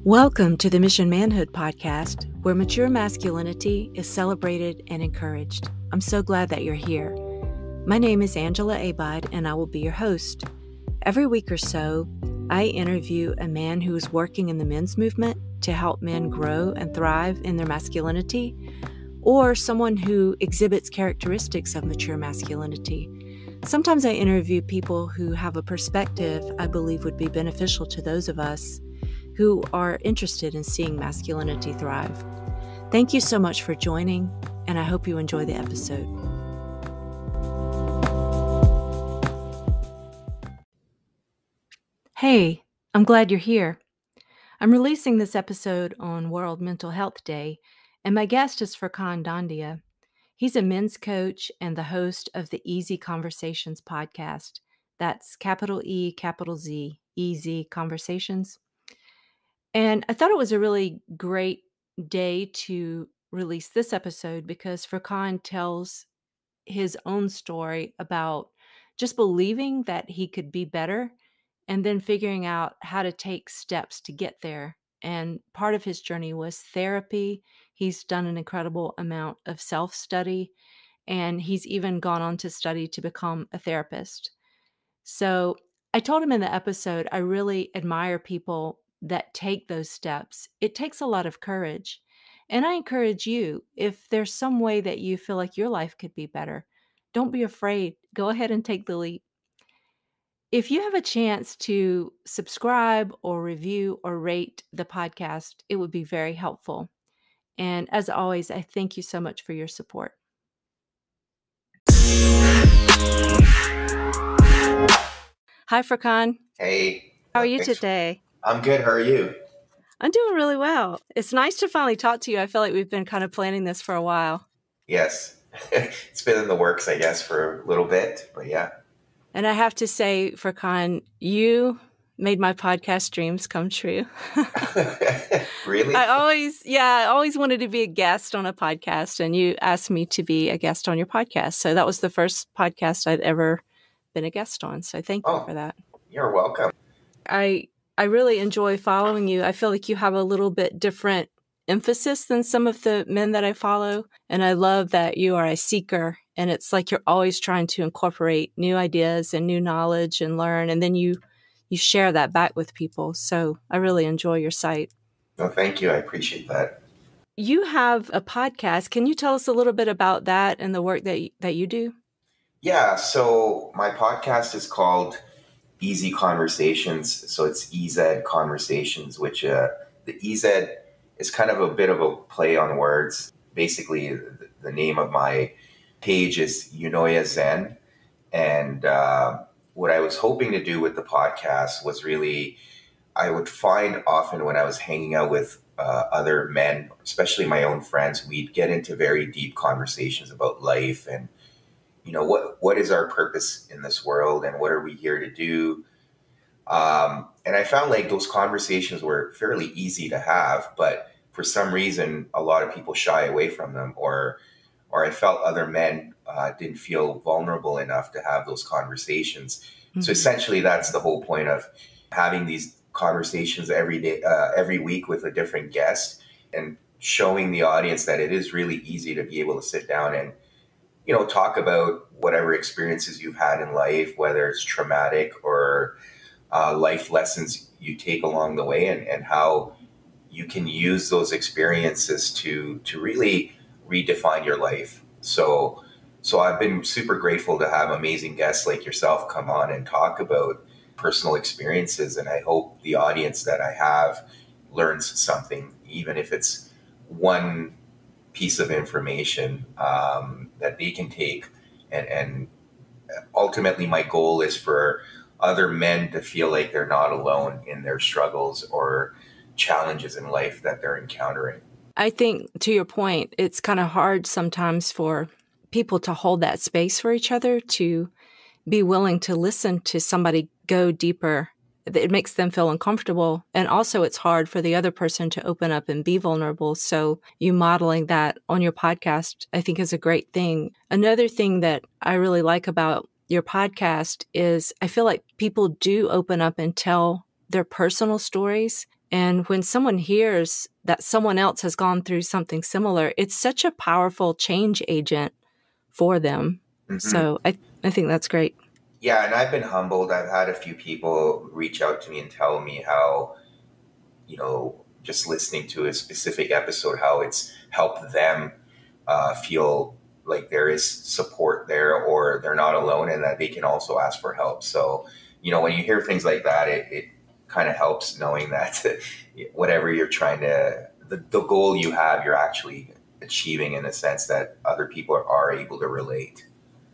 Welcome to the Mission Manhood podcast, where mature masculinity is celebrated and encouraged. I'm so glad that you're here. My name is Angela Abad, and I will be your host. Every week or so, I interview a man who is working in the men's movement to help men grow and thrive in their masculinity, or someone who exhibits characteristics of mature masculinity. Sometimes I interview people who have a perspective I believe would be beneficial to those of us who are interested in seeing masculinity thrive. Thank you so much for joining, and I hope you enjoy the episode. Hey, I'm glad you're here. I'm releasing this episode on World Mental Health Day, and my guest is Furkhan Dandia. He's a men's coach and the host of the Easy Conversations podcast. That's capital E, capital Z, Easy Conversations. And I thought it was a really great day to release this episode because Furkhan tells his own story about just believing that he could be better and then figuring out how to take steps to get there. And part of his journey was therapy. He's done an incredible amount of self-study, and he's even gone on to study to become a therapist. So I told him in the episode, I really admire people that take those steps. It takes a lot of courage. And I encourage you, if there's some way that you feel like your life could be better, don't be afraid. Go ahead and take the leap. If you have a chance to subscribe or review or rate the podcast, it would be very helpful. And as always, I thank you so much for your support. Hi, Furkhan. Hey. How are you today? I'm good. How are you? I'm doing really well. It's nice to finally talk to you. I feel like we've been kind of planning this for a while. Yes. It's been in the works, I guess, for a little bit, but yeah. And I have to say, Furkhan, you made my podcast dreams come true. Really? I always wanted to be a guest on a podcast, and you asked me to be a guest on your podcast. So that was the first podcast I'd ever been a guest on. So thank you for that. You're welcome. I really enjoy following you. I feel like you have a little bit different emphasis than some of the men that I follow. And I love that you are a seeker, and it's like you're always trying to incorporate new ideas and new knowledge and learn. And then you share that back with people. So I really enjoy your site. No, thank you. I appreciate that. You have a podcast. Can you tell us a little bit about that and the work that you do? Yeah. So my podcast is called Easy Conversations. So it's EZ Conversations, which the EZ is kind of a bit of a play on words. Basically, the name of my page is Eunoia Zen. And what I was hoping to do with the podcast was really, I would find often when I was hanging out with other men, especially my own friends, we'd get into very deep conversations about life and, you know, what is our purpose in this world and what are we here to do? And I found like those conversations were fairly easy to have, but for some reason, a lot of people shy away from them, or I felt other men didn't feel vulnerable enough to have those conversations. Mm-hmm. So essentially, that's the whole point of having these conversations every day, every week with a different guest, and showing the audience that it is really easy to be able to sit down and, you know, talk about whatever experiences you've had in life, whether it's traumatic or life lessons you take along the way, and how you can use those experiences to really redefine your life. So I've been super grateful to have amazing guests like yourself come on and talk about personal experiences. And I hope the audience that I have learns something, even if it's one piece of information that they can take. And ultimately, my goal is for other men to feel like they're not alone in their struggles or challenges in life that they're encountering. I think, to your point, it's kind of hard sometimes for people to hold that space for each other, to be willing to listen to somebody go deeper. It makes them feel uncomfortable. And also it's hard for the other person to open up and be vulnerable. So you modeling that on your podcast, I think, is a great thing. Another thing that I really like about your podcast is I feel like people do open up and tell their personal stories. And when someone hears that someone else has gone through something similar, it's such a powerful change agent for them. Hmm. So I think that's great. Yeah, and I've been humbled. I've had a few people reach out to me and tell me how, just listening to a specific episode, how it's helped them feel like there is support there, or they're not alone, and that they can also ask for help. So, when you hear things like that, it kind of helps knowing that whatever you're trying to, the goal you have, you're actually achieving in a sense that other people are able to relate.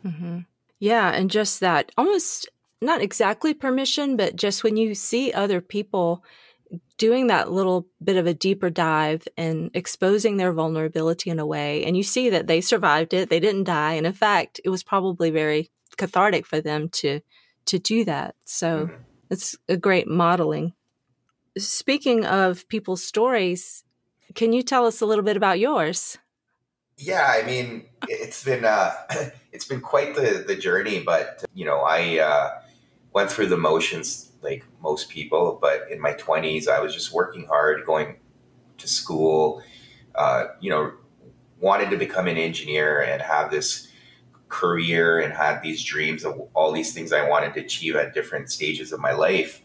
Mm-hmm. Yeah, and just that almost not exactly permission, but just when you see other people doing that little bit of a deeper dive and exposing their vulnerability in a way, and you see that they survived it, they didn't die, and in fact, it was probably very cathartic for them to do that. So Mhm. it's a great modeling. Speaking of people's stories, can you tell us a little bit about yours? Yeah, I mean, it's been it's been quite the journey, but I went through the motions like most people. But in my 20s, I was just working hard, going to school, you know, wanted to become an engineer and have this career and had these dreams of all these things I wanted to achieve at different stages of my life.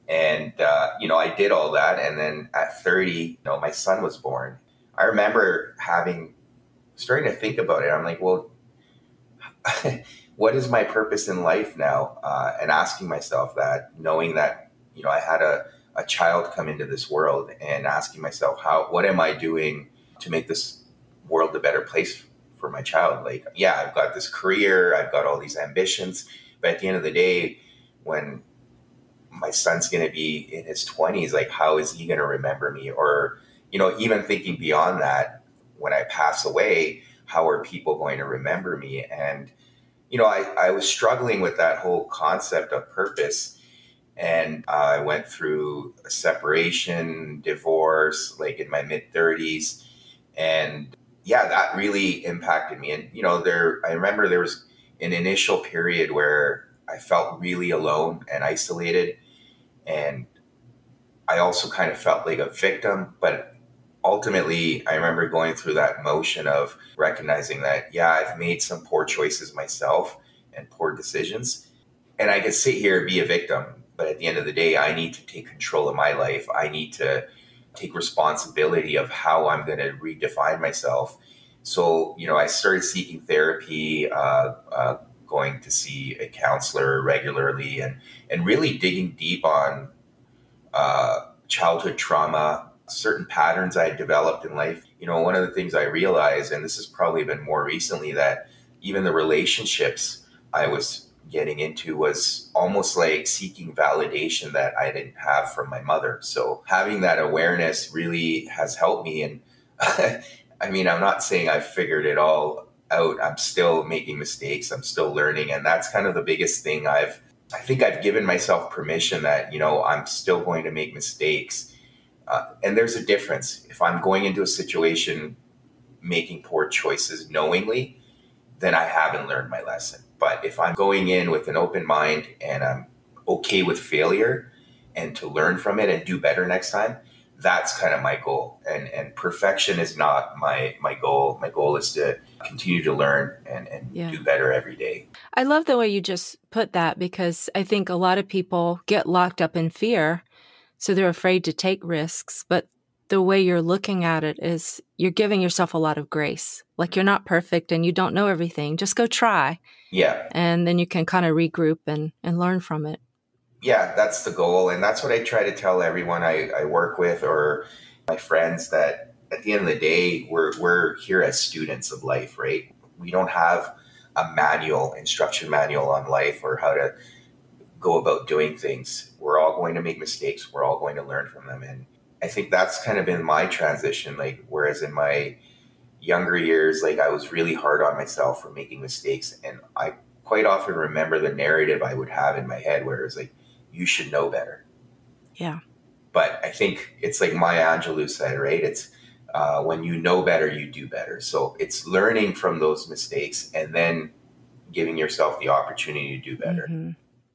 And I did all that, and then at 30, my son was born. I remember starting to think about it. I'm like, well, what is my purpose in life now? And asking myself that, knowing that, I had a child come into this world, and asking myself, what am I doing to make this world a better place for my child? Like, yeah, I've got this career, I've got all these ambitions, but at the end of the day, when my son's going to be in his 20s, like, how is he going to remember me? Or, even thinking beyond that, when I pass away, how are people going to remember me? And I was struggling with that whole concept of purpose. And I went through a separation, divorce, like in my mid 30s. And yeah, that really impacted me. And, I remember there was an initial period where I felt really alone and isolated. And I also kind of felt like a victim. But ultimately, I remember going through that motion of recognizing that, yeah, I've made some poor choices myself and poor decisions. And I could sit here and be a victim. But at the end of the day, I need to take control of my life. I need to take responsibility of how I'm going to redefine myself. So, I started seeking therapy, going to see a counselor regularly, and really digging deep on childhood trauma, certain patterns I had developed in life. One of the things I realized, and this has probably been more recently, that even the relationships I was getting into was almost like seeking validation that I didn't have from my mother. So having that awareness really has helped me. And I mean, I'm not saying I've figured it all out. I'm still making mistakes. I'm still learning. And that's kind of the biggest thing I think I've given myself permission that, I'm still going to make mistakes. And there's a difference. If I'm going into a situation making poor choices knowingly, then I haven't learned my lesson. But if I'm going in with an open mind and I'm okay with failure and to learn from it and do better next time, that's kind of my goal. And perfection is not my goal. My goal is to continue to learn and Yeah. do better every day. I love the way you just put that, because I think a lot of people get locked up in fear, so they're afraid to take risks. But the way you're looking at it is you're giving yourself a lot of grace. Like, you're not perfect and you don't know everything. Just go try. Yeah. And then you can kind of regroup and learn from it. Yeah, that's the goal. And that's what I try to tell everyone I work with, or my friends, that at the end of the day, we're here as students of life, right? We don't have a instruction manual on life or how to go about doing things. We're all going to make mistakes. We're all going to learn from them. And I think that's kind of been my transition. Like, whereas in my younger years, like, I was really hard on myself for making mistakes. And I quite often remember the narrative I would have in my head where it was like, you should know better. Yeah. But I think it's like Maya Angelou said, right? It's when you know better, you do better. So it's learning from those mistakes and then giving yourself the opportunity to do better. Mm-hmm.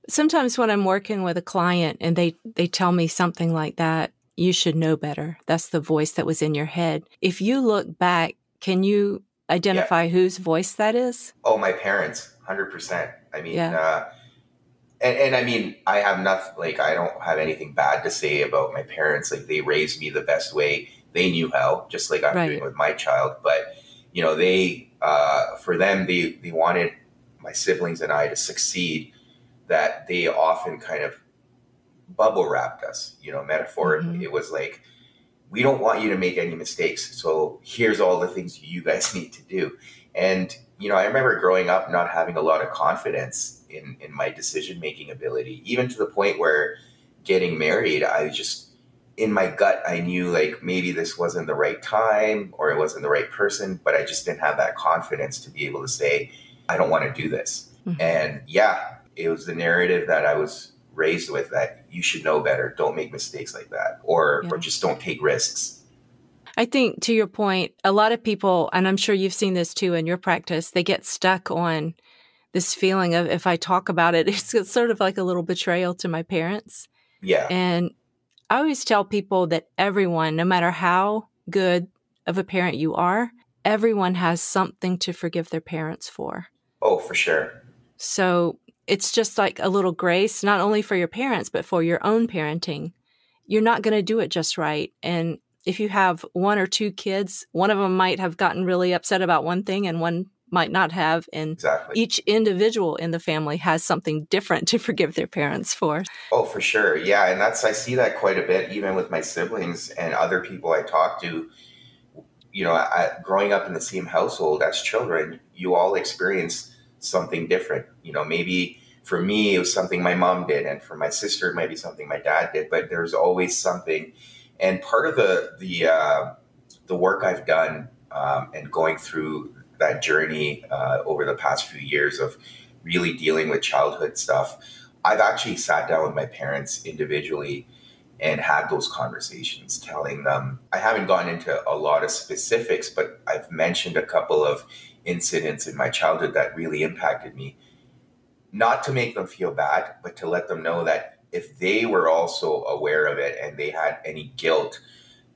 Sometimes when I'm working with a client and they tell me something like that, you should know better. That's the voice that was in your head. If you look back, can you Yeah. identify whose voice that is? Oh, my parents, 100%. I mean, Yeah, and I mean, I have nothing, like, I don't have anything bad to say about my parents. Like, they raised me the best way they knew how, just like I'm doing right. with my child. But, for them, they wanted my siblings and I to succeed, that they often kind of bubble wrapped us, metaphorically. Hmm. It was like, we don't want you to make any mistakes. So here's all the things you guys need to do. And, I remember growing up not having a lot of confidence in my decision making ability, even to the point where getting married, I just, in my gut, I knew like maybe this wasn't the right time or it wasn't the right person, but I just didn't have that confidence to be able to say, I don't want to do this. Hmm. And yeah, it was the narrative that I was raised with, that you should know better, don't make mistakes like that, or Yeah. just don't take risks. I think to your point, a lot of people, and I'm sure you've seen this too in your practice, they get stuck on this feeling of if I talk about it, it's sort of like a little betrayal to my parents. Yeah. And I always tell people that everyone, no matter how good of a parent you are, everyone has something to forgive their parents for. Oh, for sure. So it's just like a little grace, not only for your parents, but for your own parenting. You're not going to do it just right. And if you have one or two kids, one of them might have gotten really upset about one thing and one might not have. And Exactly. each individual in the family has something different to forgive their parents for. Oh, for sure. Yeah. And I see that quite a bit, even with my siblings and other people I talk to. Growing up in the same household as children, you all experience something different. Maybe for me, it was something my mom did, and for my sister, it might be something my dad did, but there's always something. And part of the work I've done, and going through that journey over the past few years of really dealing with childhood stuff, I've actually sat down with my parents individually and had those conversations, telling them, I haven't gone into a lot of specifics, but I've mentioned a couple of incidents in my childhood that really impacted me, not to make them feel bad, but to let them know that if they were also aware of it and they had any guilt,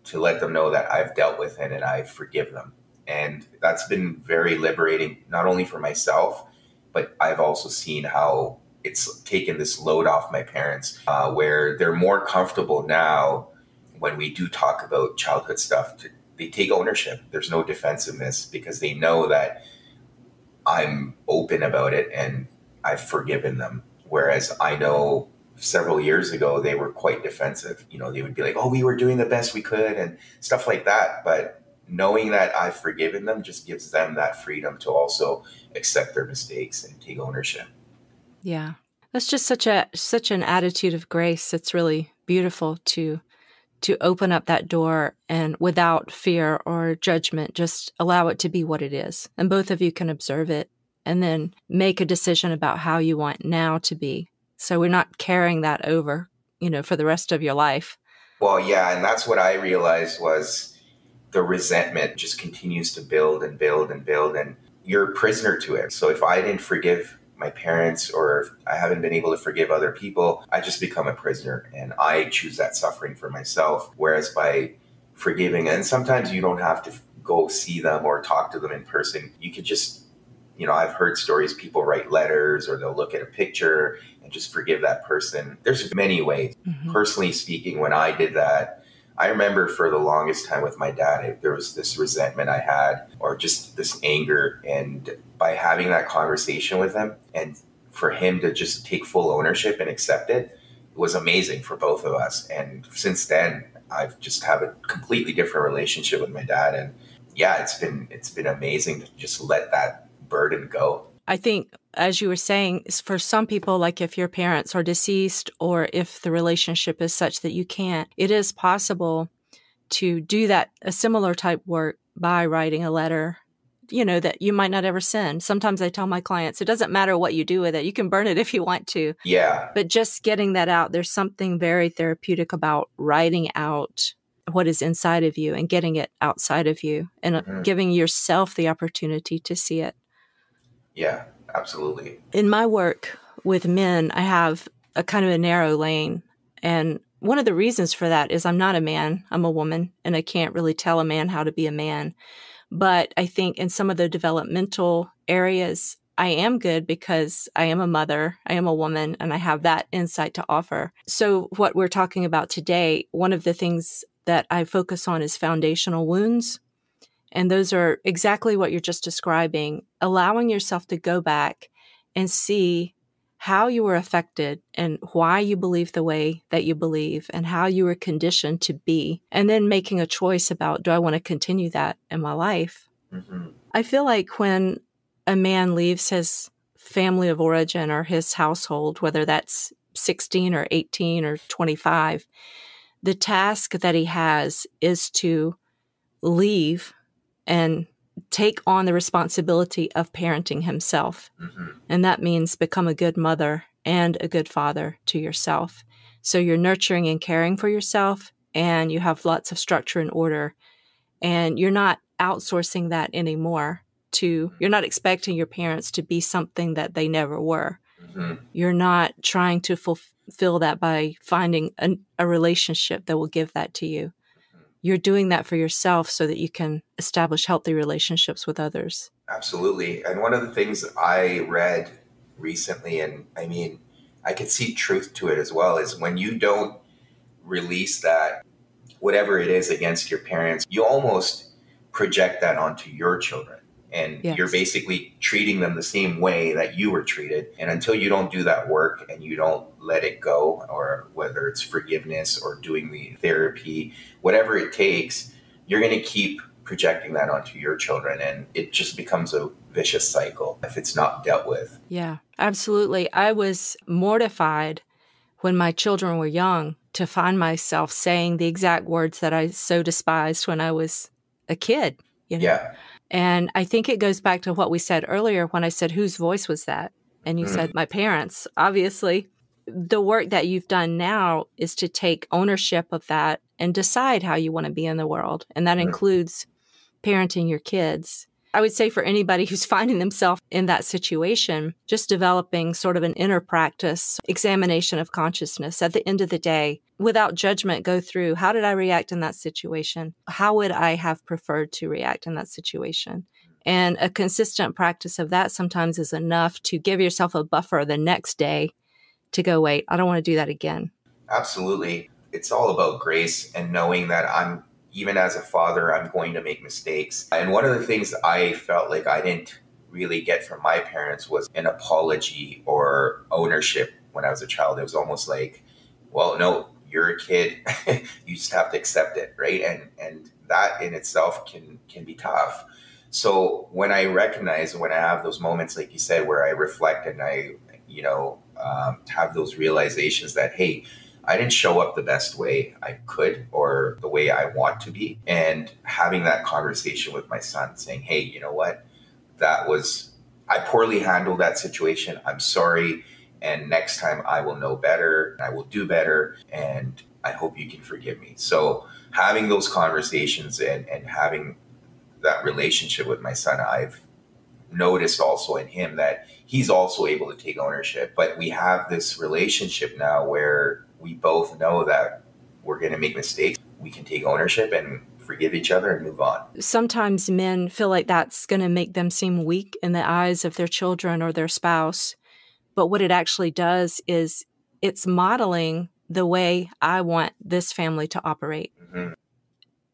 to let them know that I've dealt with it and I forgive them. And that's been very liberating, not only for myself, but I've also seen how it's taken this load off my parents, where they're more comfortable now when we do talk about childhood stuff. They take ownership. There's no defensiveness because they know that I'm open about it and I've forgiven them. Whereas I know several years ago, they were quite defensive. They would be like, oh, we were doing the best we could and stuff like that. But knowing that I've forgiven them just gives them that freedom to also accept their mistakes and take ownership. Yeah. That's just such an attitude of grace. It's really beautiful to open up that door and without fear or judgment, just allow it to be what it is. And both of you can observe it and then make a decision about how you want now to be. So we're not carrying that over, for the rest of your life. Well, yeah, and that's what I realized was the resentment just continues to build and build and build, and you're a prisoner to it. So if I didn't forgive my parents, or if I haven't been able to forgive other people, I just become a prisoner and I choose that suffering for myself. Whereas by forgiving, and sometimes you don't have to go see them or talk to them in person, you could just, I've heard stories, people write letters or they'll look at a picture and just forgive that person. There's many ways. Mm-hmm. Personally speaking, when I did that, I remember for the longest time with my dad, there was this resentment I had, or just this anger. And by having that conversation with him and for him to just take full ownership and accept it, it was amazing for both of us. And since then, I've just have a completely different relationship with my dad. And yeah, it's been amazing to just let that burden go. I think, as you were saying, for some people, like if your parents are deceased or if the relationship is such that you can't, it is possible to do a similar type work by writing a letter, that you might not ever send. Sometimes I tell my clients, it doesn't matter what you do with it. You can burn it if you want to. Yeah. But just getting that out, there's something very therapeutic about writing out what is inside of you and getting it outside of you and giving yourself the opportunity to see it. Yeah, absolutely. In my work with men, I have a kind of a narrow lane, and one of the reasons for that is I'm not a man, I'm a woman, and I can't really tell a man how to be a man. But I think in some of the developmental areas, I am good because I am a mother, I am a woman, and I have that insight to offer. So what we're talking about today, one of the things that I focus on is foundational wounds. And those are exactly what you're just describing, allowing yourself to go back and see how you were affected and why you believe the way that you believe and how you were conditioned to be, and then making a choice about, do I want to continue that in my life? Mm-hmm. I feel like when a man leaves his family of origin or his household, whether that's 16 or 18 or 25, the task that he has is to leave and take on the responsibility of parenting himself. Mm-hmm. And that means become a good mother and a good father to yourself. So you're nurturing and caring for yourself, and you have lots of structure and order, and you're not outsourcing that anymore you're not expecting your parents to be something that they never were. Mm-hmm. You're not trying to fulfill that by finding a relationship that will give that to you. You're doing that for yourself so that you can establish healthy relationships with others. Absolutely. And one of the things I read recently, and I mean, I could see truth to it as well, is when you don't release that, whatever it is against your parents, you almost project that onto your children. And you're Yes. basically treating them the same way that you were treated. And until you don't do that work and you don't let it go, or whether it's forgiveness or doing the therapy, whatever it takes, you're going to keep projecting that onto your children. And it just becomes a vicious cycle if it's not dealt with. Yeah, absolutely. I was mortified when my children were young to find myself saying the exact words that I so despised when I was a kid, Yeah. And I think it goes back to what we said earlier when I said, whose voice was that? And you said, my parents. Obviously, the work that you've done now is to take ownership of that and decide how you want to be in the world. And that includes parenting your kids. I would say for anybody who's finding themselves in that situation, just developing sort of an inner practice, examination of consciousness at the end of the day, without judgment, go through, how did I react in that situation? How would I have preferred to react in that situation? And a consistent practice of that sometimes is enough to give yourself a buffer the next day to go, wait, I don't want to do that again. Absolutely. It's all about grace and knowing that even as a father, I'm going to make mistakes. And one of the things I felt like I didn't really get from my parents was an apology or ownership when I was a child. It was almost like, well, no, you're a kid. You just have to accept it, right? And that in itself can be tough. So when I recognize, when I have those moments, like you said, where I reflect and I, have those realizations that, hey, I didn't show up the best way I could or the way I want to be. And having that conversation with my son saying, hey, you know what? I poorly handled that situation. I'm sorry. And next time I will know better. I will do better. And I hope you can forgive me. So having those conversations and having that relationship with my son, I've noticed also in him that he's also able to take ownership. But we have this relationship now where we both know that we're going to make mistakes. We can take ownership and forgive each other and move on. Sometimes men feel like that's going to make them seem weak in the eyes of their children or their spouse. But what it actually does is it's modeling the way I want this family to operate. Mm-hmm.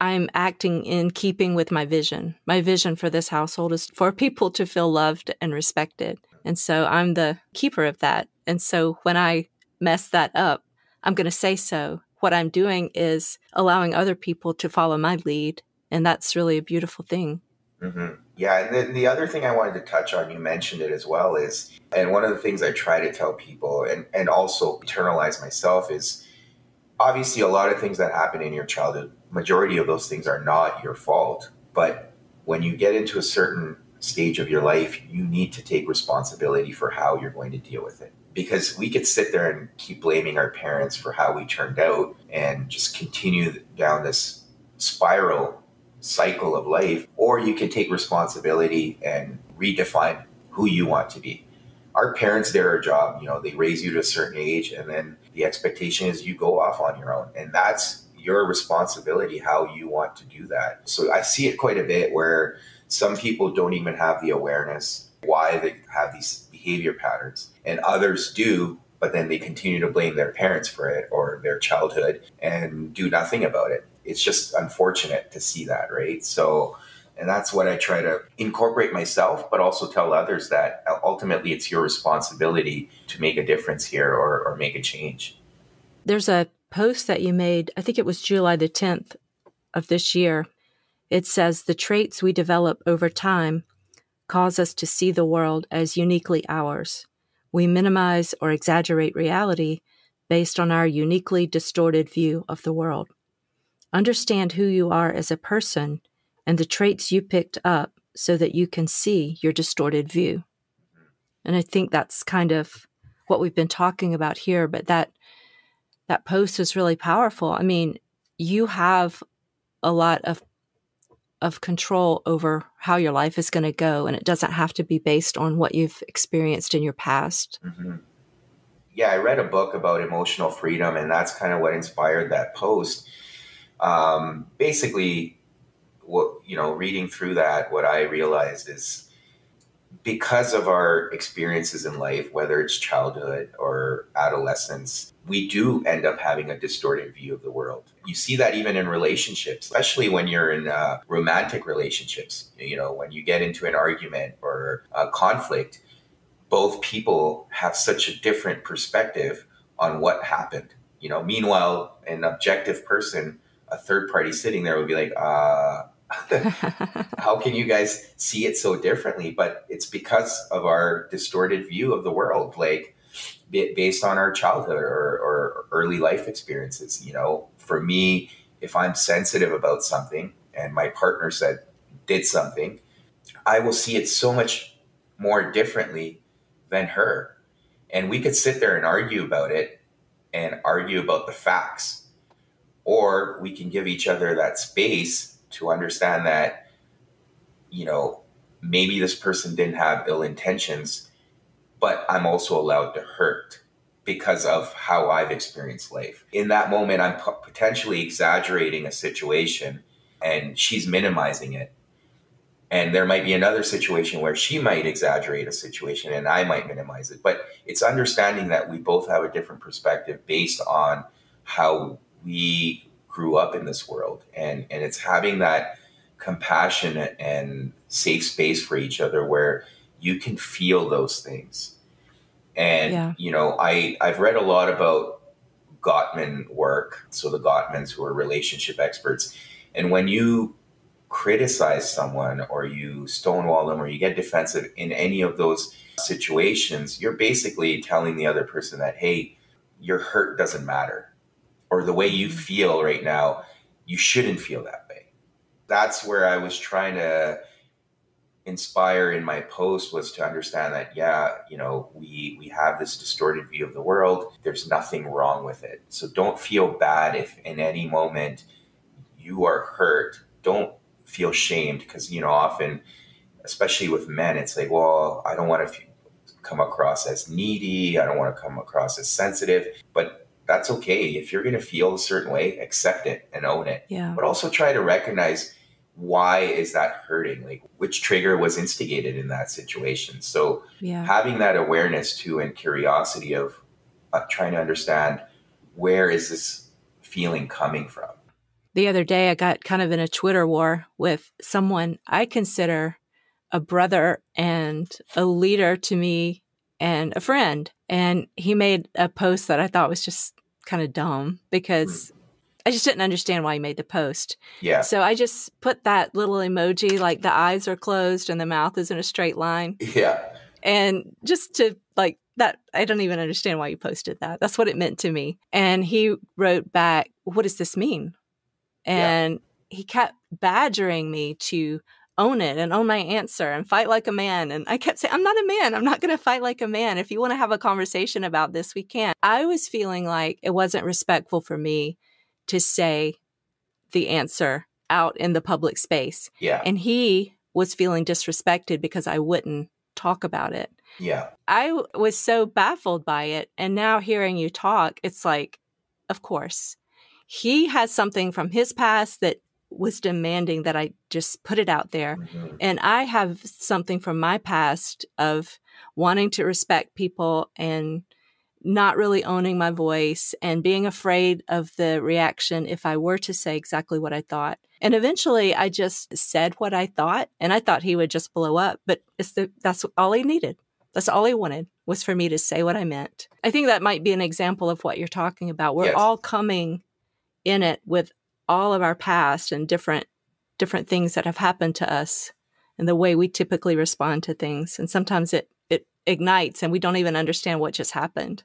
I'm acting in keeping with my vision. My vision for this household is for people to feel loved and respected. And so I'm the keeper of that. And so when I mess that up, I'm going to say so. What I'm doing is allowing other people to follow my lead. And that's really a beautiful thing. Mm-hmm. Yeah. And then the other thing I wanted to touch on, you mentioned it as well, is, and one of the things I try to tell people and also internalize myself is, obviously a lot of things that happen in your childhood, majority of those things are not your fault. But when you get into a certain stage of your life, you need to take responsibility for how you're going to deal with it. Because we could sit there and keep blaming our parents for how we turned out and just continue down this spiral cycle of life, or you can take responsibility and redefine who you want to be. our parents did our job. They raise you to a certain age, and then the expectation is you go off on your own. And that's your responsibility, how you want to do that. So I see it quite a bit where some people don't even have the awareness why they have these behavior patterns, and others do, but then they continue to blame their parents for it or their childhood and do nothing about it. It's just unfortunate to see that, right? So, and that's what I try to incorporate myself, but also tell others that ultimately it's your responsibility to make a difference here or make a change. There's a post that you made, I think it was July the 10th of this year. It says, the traits we develop over time cause us to see the world as uniquely ours. We minimize or exaggerate reality based on our uniquely distorted view of the world. Understand who you are as a person and the traits you picked up so that you can see your distorted view. And I think that's kind of what we've been talking about here, but that post is really powerful. I mean, you have a lot of control over how your life is going to go, and it doesn't have to be based on what you've experienced in your past. Mm-hmm. Yeah, I read a book about emotional freedom, and that's kind of what inspired that post. Basically, reading through that, what I realized is because of our experiences in life, whether it's childhood or adolescence, we do end up having a distorted view of the world. You see that even in relationships, especially when you're in romantic relationships. When you get into an argument or a conflict, both people have such a different perspective on what happened. Meanwhile, an objective person, a third party sitting there would be like, how can you guys see it so differently? But it's because of our distorted view of the world, like based on our childhood or early life experiences. For me, if I'm sensitive about something and my partner did something, I will see it so much more differently than her. And we could sit there and argue about it and argue about the facts, or we can give each other that space to understand that, maybe this person didn't have ill intentions, but I'm also allowed to hurt because of how I've experienced life. In that moment, I'm potentially exaggerating a situation and she's minimizing it. And there might be another situation where she might exaggerate a situation and I might minimize it. But it's understanding that we both have a different perspective based on how we grew up in this world. And it's having that compassion and safe space for each other where you can feel those things. And, I've read a lot about Gottman work. So the Gottmans, who are relationship experts. And when you criticize someone or you stonewall them or you get defensive in any of those situations, you're basically telling the other person that, hey, your hurt doesn't matter, or the way you feel right now, you shouldn't feel that way. That's where I was trying to inspire in my post, was to understand that, we have this distorted view of the world. There's nothing wrong with it. So don't feel bad if in any moment you are hurt. Don't feel shamed, because often, especially with men, it's like, well, I don't want to come across as needy, I don't want to come across as sensitive, but that's okay. If you're going to feel a certain way, accept it and own it. But also try to recognize, why is that hurting? Like, which trigger was instigated in that situation? So having that awareness too, and curiosity of trying to understand, where is this feeling coming from? The other day, I got kind of in a Twitter war with someone I consider a brother and a leader to me and a friend. And he made a post that I thought was just kind of dumb, because I just didn't understand why he made the post. Yeah. So I just put that little emoji, like the eyes are closed and the mouth is in a straight line. Yeah. And just to like that, I don't even understand why you posted that. That's what it meant to me. And he wrote back, what does this mean? And he kept badgering me to own it and own my answer and fight like a man. And I kept saying, I'm not a man. I'm not going to fight like a man. If you want to have a conversation about this, we can. I was feeling like it wasn't respectful for me to say the answer out in the public space. Yeah. And he was feeling disrespected because I wouldn't talk about it. Yeah. Was so baffled by it. And now hearing you talk, it's like, of course, he has something from his past that was demanding that I just put it out there. Mm-hmm. And I have something from my past of wanting to respect people and not really owning my voice and being afraid of the reaction if I were to say exactly what I thought. And eventually I just said what I thought, and I thought he would just blow up, but that's all he needed. That's all he wanted, was for me to say what I meant. I think that might be an example of what you're talking about. We're Yes. all coming in it with all of our past and different things that have happened to us and the way we typically respond to things. And sometimes it ignites and we don't even understand what just happened.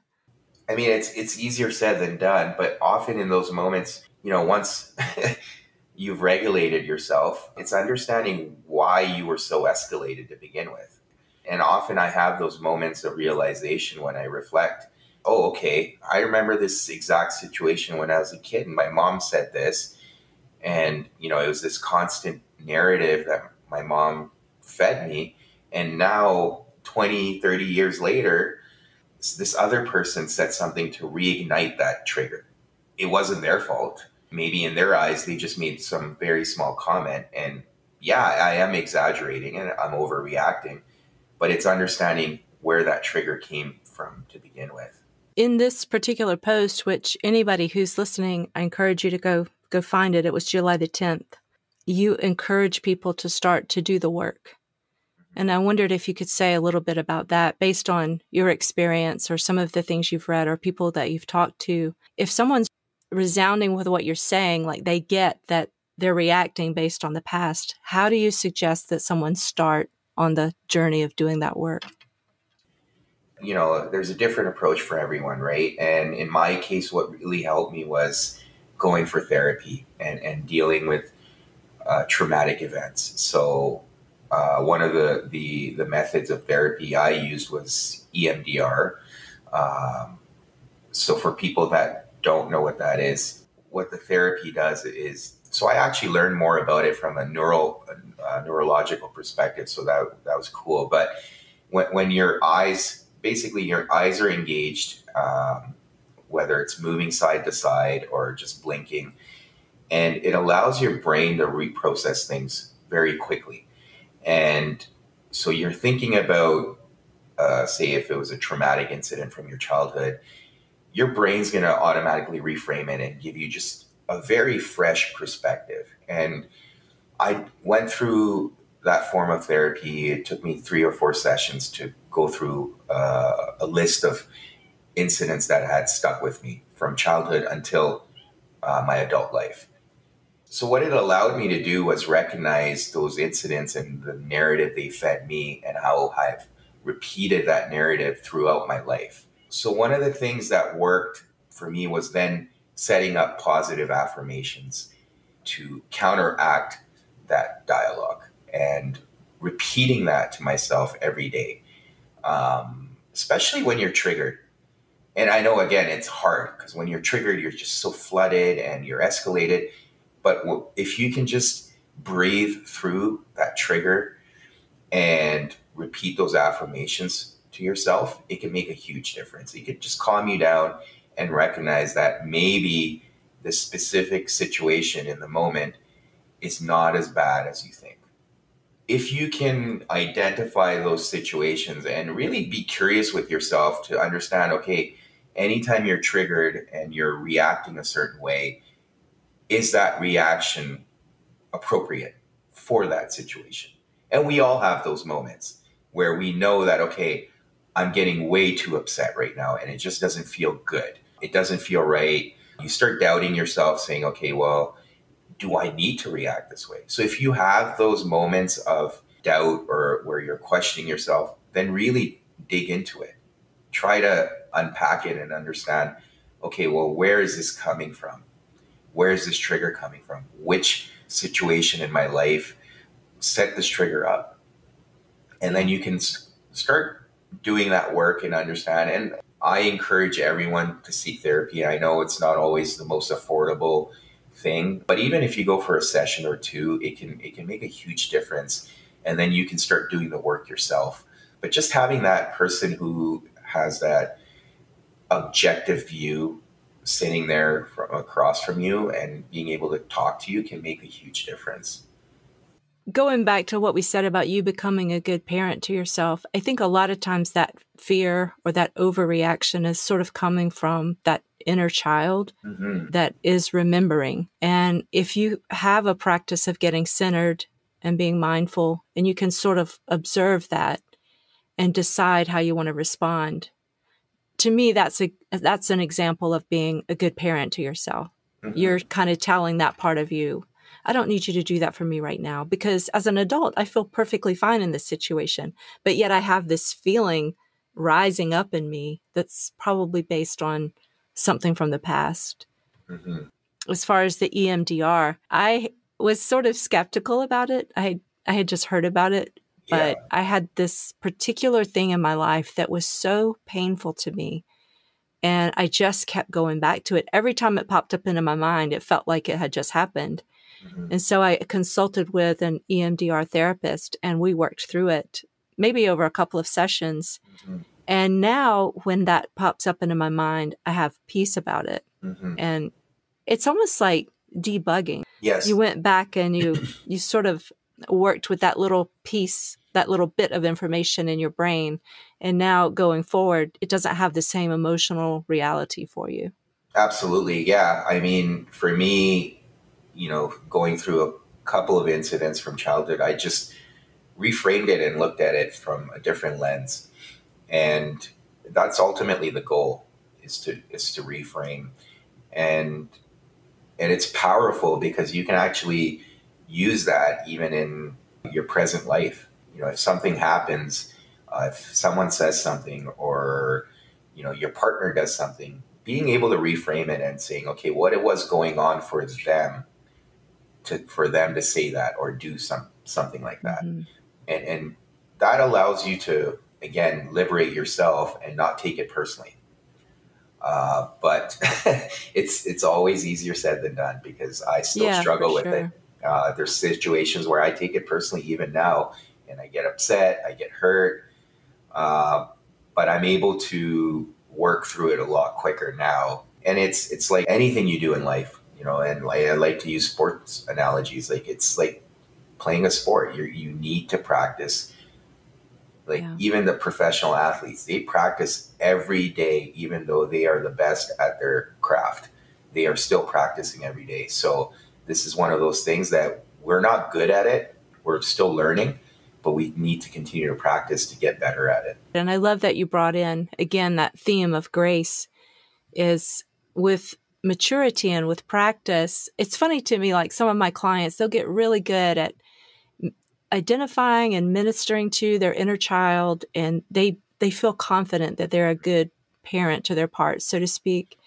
I mean, it's easier said than done, but often in those moments, once you've regulated yourself, it's understanding why you were so escalated to begin with. And often I have those moments of realization when I reflect, oh, okay, I remember this exact situation when I was a kid and my mom said this. And, it was this constant narrative that my mom fed me. And now, 20, 30 years later, this other person said something to reignite that trigger. It wasn't their fault. Maybe in their eyes, they just made some very small comment. And yeah, I am exaggerating and I'm overreacting, but it's understanding where that trigger came from to begin with. In this particular post, which anybody who's listening, I encourage you to go find it. It was July the 10th. You encourage people to start to do the work. And I wondered if you could say a little bit about that based on your experience or some of the things you've read or people that you've talked to. If someone's resounding with what you're saying, like they get that they're reacting based on the past, how do you suggest that someone start on the journey of doing that work? There's a different approach for everyone, right? And in my case, what really helped me was going for therapy and dealing with traumatic events. So one of the methods of therapy I used was EMDR. So for people that don't know what that is, what the therapy does is, so I actually learned more about it from a neurological perspective. So that was cool. But when your eyes are engaged, whether it's moving side to side or just blinking, and it allows your brain to reprocess things very quickly. And so you're thinking about, say, if it was a traumatic incident from your childhood, your brain's going to automatically reframe it and give you just a very fresh perspective. And I went through that form of therapy. It took me 3 or 4 sessions to go through a list of incidents that had stuck with me from childhood until my adult life. So what it allowed me to do was recognize those incidents and the narrative they fed me and how I've repeated that narrative throughout my life. So one of the things that worked for me was then setting up positive affirmations to counteract that dialogue and repeating that to myself every day, especially when you're triggered. And I know, again, it's hard because when you're triggered, you're just so flooded and you're escalated. But if you can just breathe through that trigger and repeat those affirmations to yourself, it can make a huge difference. It could just calm you down and recognize that maybe the specific situation in the moment is not as bad as you think. If you can identify those situations and really be curious with yourself to understand, okay, anytime you're triggered and you're reacting a certain way, is that reaction appropriate for that situation? And we all have those moments where we know that, okay, I'm getting way too upset right now and it just doesn't feel good. It doesn't feel right. You start doubting yourself, saying, okay, well, do I need to react this way? So if you have those moments of doubt or where you're questioning yourself, then really dig into it. Try to unpack it and understand, okay, well, where is this coming from? Where is this trigger coming from? Which situation in my life set this trigger up? And then you can start doing that work and understand. And I encourage everyone to seek therapy. I know it's not always the most affordable thing, but even if you go for a session or two, it can make a huge difference. And then you can start doing the work yourself. But just having that person who has that objective view sitting there from across from you and being able to talk to you can make a huge difference. Going back to what we said about you becoming a good parent to yourself, I think a lot of times that fear or that overreaction is sort of coming from that inner child that is remembering. And if you have a practice of getting centered and being mindful, and you can sort of observe that and decide how you want to respond, to me, that's an example of being a good parent to yourself. You're kind of telling that part of you, I don't need you to do that for me right now, because as an adult, I feel perfectly fine in this situation. But yet I have this feeling rising up in me that's probably based on something from the past. As far as the EMDR, I was sort of skeptical about it. I had just heard about it, but I had this particular thing in my life that was so painful to me. And I just kept going back to it. Every time it popped up into my mind, it felt like it had just happened. And so I consulted with an EMDR therapist, and we worked through it maybe over a couple of sessions. And now when that pops up into my mind, I have peace about it. And it's almost like debugging. Yes. You went back and you sort of worked with that little piece, that little bit of information in your brain. And now going forward, it doesn't have the same emotional reality for you. Absolutely. Yeah. I mean, for me, going through a couple of incidents from childhood, I just reframed it and looked at it from a different lens. And that's ultimately the goal, is to reframe. And it's powerful because you can actually use that even in your present life. If something happens, if someone says something, or your partner does something, being able to reframe it and saying, okay, what it was going on for them to say that or do something like that. And that allows you to, again, liberate yourself and not take it personally. But it's always easier said than done, because I still struggle with it. There's situations where I take it personally even now, and I get upset, I get hurt. But I'm able to work through it a lot quicker now. And it's like anything you do in life, and I like to use sports analogies. Like, it's like playing a sport. You need to practice. Even the professional athletes, they practice every day, even though they are the best at their craft. They are still practicing every day. So this is one of those things that we're not good at it. We're still learning, but we need to continue to practice to get better at it. And I love that you brought in, again, that theme of grace. Is with maturity and with practice. It's funny to me, like some of my clients, they'll get really good at identifying and ministering to their inner child, and they feel confident that they're a good parent to their parts, so to speak.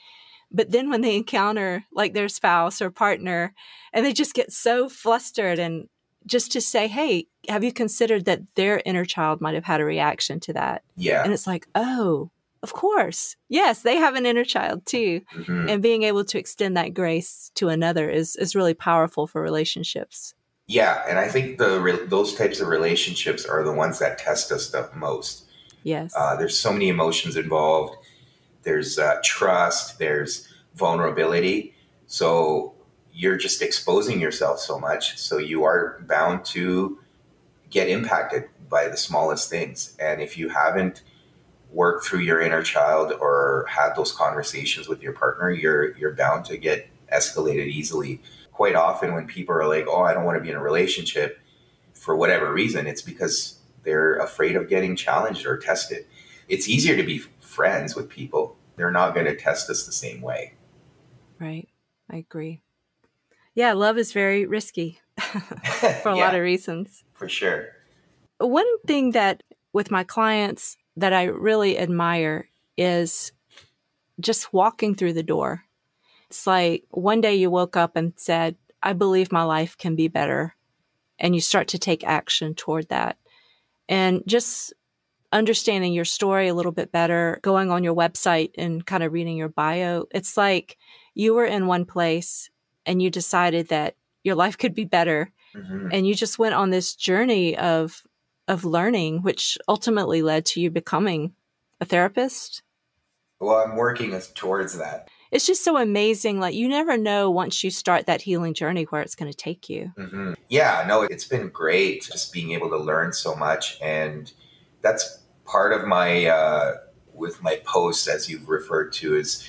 But then when they encounter like their spouse or partner, and they just get so flustered, and just to say, hey, have you considered that their inner child might have had a reaction to that? Yeah. And it's like, oh, of course. Yes, they have an inner child too. And being able to extend that grace to another is really powerful for relationships. Yeah. And I think those types of relationships are the ones that test us the most. Yes. There's so many emotions involved. There's trust. There's vulnerability. So you're just exposing yourself so much. So you are bound to get impacted by the smallest things. And if you haven't worked through your inner child or had those conversations with your partner, you're bound to get escalated easily. Quite often when people are like, oh, I don't want to be in a relationship for whatever reason, it's because they're afraid of getting challenged or tested. It's easier to be friends with people. They're not going to test us the same way. Right. I agree. Yeah, love is very risky for a lot of reasons. For sure. One thing that with my clients that I really admire is just walking through the door. It's like one day you woke up and said, I believe my life can be better. And you start to take action toward that. And just understanding your story a little bit better, going on your website and kind of reading your bio, it's like you were in one place and you decided that your life could be better. And you just went on this journey of of learning, which ultimately led to you becoming a therapist. Well, I'm working towards that. It's just so amazing. Like, you never know once you start that healing journey where it's going to take you. Mm-hmm. Yeah, no, it's been great just being able to learn so much. And that's part of my, with my posts, as you've referred to, is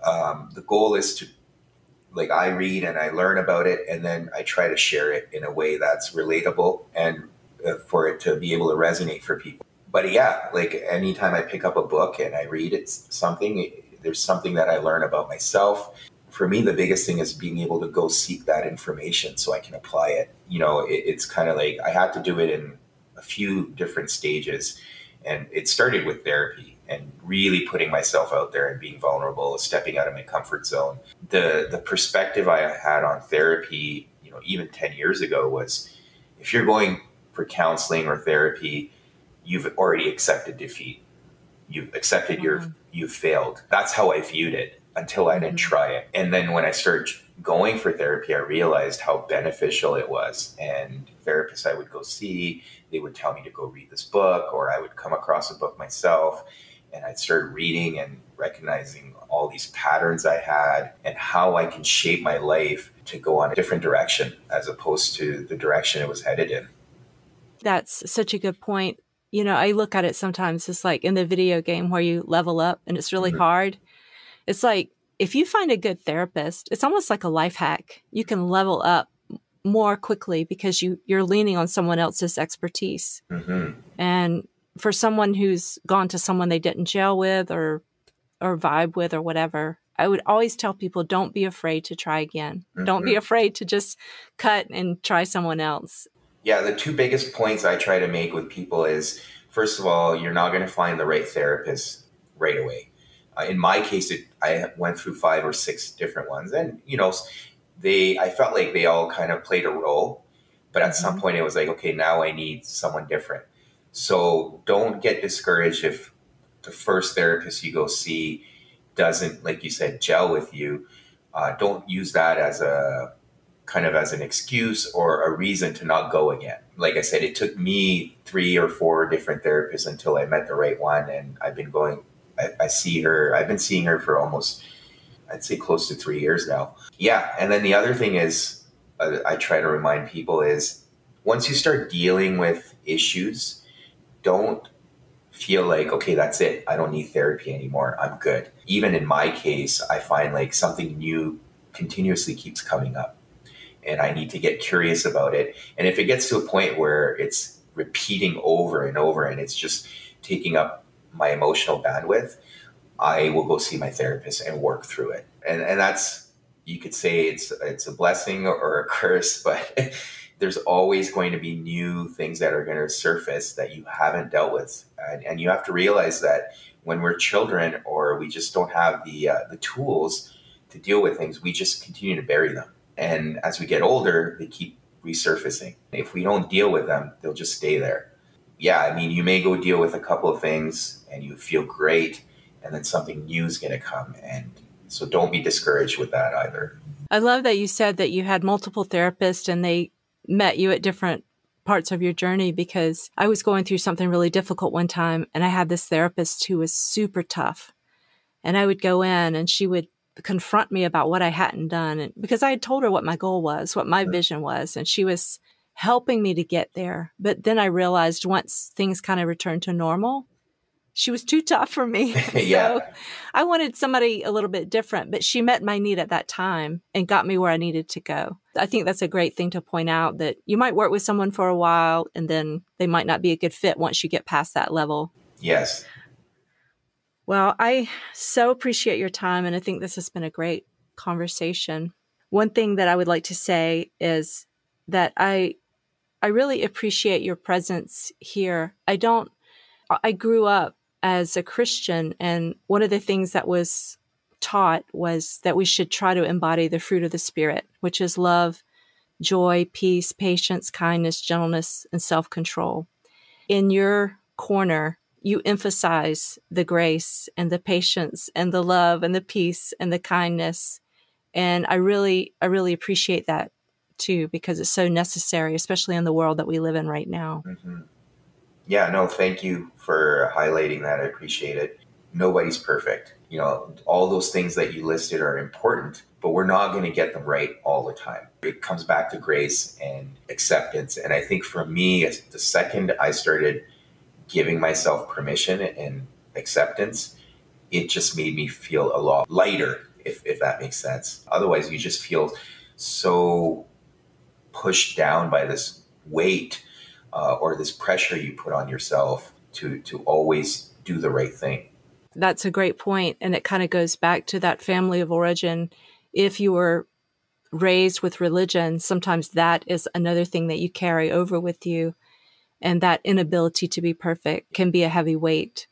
the goal is to, like, I read and I learn about it, and then I try to share it in a way that's relatable and for it to be able to resonate for people. But yeah, like anytime I pick up a book and I read there's something that I learn about myself. For me, the biggest thing is being able to go seek that information so I can apply it. It's kind of like I had to do it in a few different stages. And it started with therapy and really putting myself out there and being vulnerable, stepping out of my comfort zone. The perspective I had on therapy, even 10 years ago was, if you're going for counseling or therapy, you've already accepted defeat. You've accepted you've failed. That's how I viewed it until I didn't try it. And then when I started going for therapy, I realized how beneficial it was. And therapists I would go see, they would tell me to go read this book, or I would come across a book myself, and I'd start reading and recognizing all these patterns I had and how I can shape my life to go on a different direction as opposed to the direction it was headed in. That's such a good point. I look at it sometimes, it's like in the video game where you level up and it's really hard. It's like, if you find a good therapist, it's almost like a life hack. You can level up more quickly because you're leaning on someone else's expertise. And for someone who's gone to someone they didn't gel with or vibe with or whatever, I would always tell people, don't be afraid to try again. Don't be afraid to just cut and try someone else. Yeah, the two biggest points I try to make with people is, first of all, you're not going to find the right therapist right away. In my case, I went through 5 or 6 different ones, and I felt like they all kind of played a role, but at some point it was like, okay, now I need someone different. So don't get discouraged if the first therapist you go see doesn't, like you said, gel with you. Don't use that as an excuse or a reason to not go again. Like I said, it took me 3 or 4 different therapists until I met the right one, and I've been I've been seeing her for almost, I'd say, close to 3 years now. Yeah. And then the other thing is, I try to remind people is, once you start dealing with issues, don't feel like, okay, that's it. I don't need therapy anymore. I'm good. Even in my case, I find like something new continuously keeps coming up, and I need to get curious about it. And if it gets to a point where it's repeating over and over and it's just taking up my emotional bandwidth, I will go see my therapist and work through it. And that's, you could say it's a blessing or a curse, but there's always going to be new things that are going to surface that you haven't dealt with. And you have to realize that when we're children, or we just don't have the tools to deal with things, we just continue to bury them. And as we get older, they keep resurfacing. If we don't deal with them, they'll just stay there. Yeah, I mean, you may go deal with a couple of things and you feel great, and then something new is going to come. And so don't be discouraged with that either. I love that you said that you had multiple therapists and they met you at different parts of your journey, because I was going through something really difficult one time, and I had this therapist who was super tough. And I would go in and she would confront me about what I hadn't done. And because I had told her what my goal was, what my vision was, and she was helping me to get there. But then I realized once things kind of returned to normal, she was too tough for me. Yeah. So I wanted somebody a little bit different, but she met my need at that time and got me where I needed to go. I think that's a great thing to point out, that you might work with someone for a while and then they might not be a good fit once you get past that level. Yes. Well, I so appreciate your time, and I think this has been a great conversation. One thing that I would like to say is that I really appreciate your presence here. I grew up as a Christian, and one of the things that was taught was that we should try to embody the fruit of the Spirit, which is love, joy, peace, patience, kindness, gentleness, and self-control. In your corner, you emphasize the grace and the patience and the love and the peace and the kindness. And I really appreciate that too, because it's so necessary, especially in the world that we live in right now. Mm-hmm. Yeah, no, thank you for highlighting that. I appreciate it. Nobody's perfect. All those things that you listed are important, but we're not going to get them right all the time. It comes back to grace and acceptance. And I think for me, the second I started giving myself permission and acceptance, it just made me feel a lot lighter, if that makes sense. Otherwise, you just feel so pushed down by this weight or this pressure you put on yourself to always do the right thing. That's a great point, and it kind of goes back to that family of origin. If you were raised with religion, sometimes that is another thing that you carry over with you, and that inability to be perfect can be a heavy weight.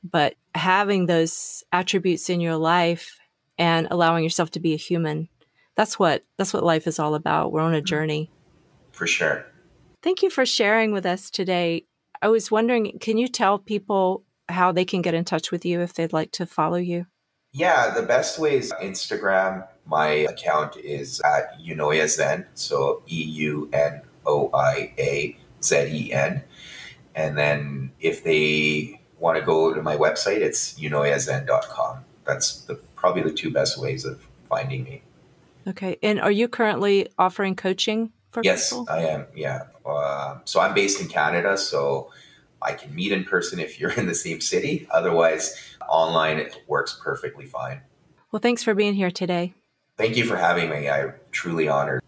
But having those attributes in your life and allowing yourself to be a human, that's what life is all about. We're on a journey. For sure. Thank you for sharing with us today. I was wondering, can you tell people how they can get in touch with you if they'd like to follow you? Yeah, the best way is Instagram. My account is at Unoia Zen, so EUNOIAZEN. And then if they want to go to my website, it's unoiazen.com. That's probably the two best ways of finding me. Okay. And are you currently offering coaching for Yes, people? I am. Yeah. So I'm based in Canada, so I can meet in person if you're in the same city. Otherwise, online it works perfectly fine. Well, thanks for being here today. Thank you for having me. I'm truly honored.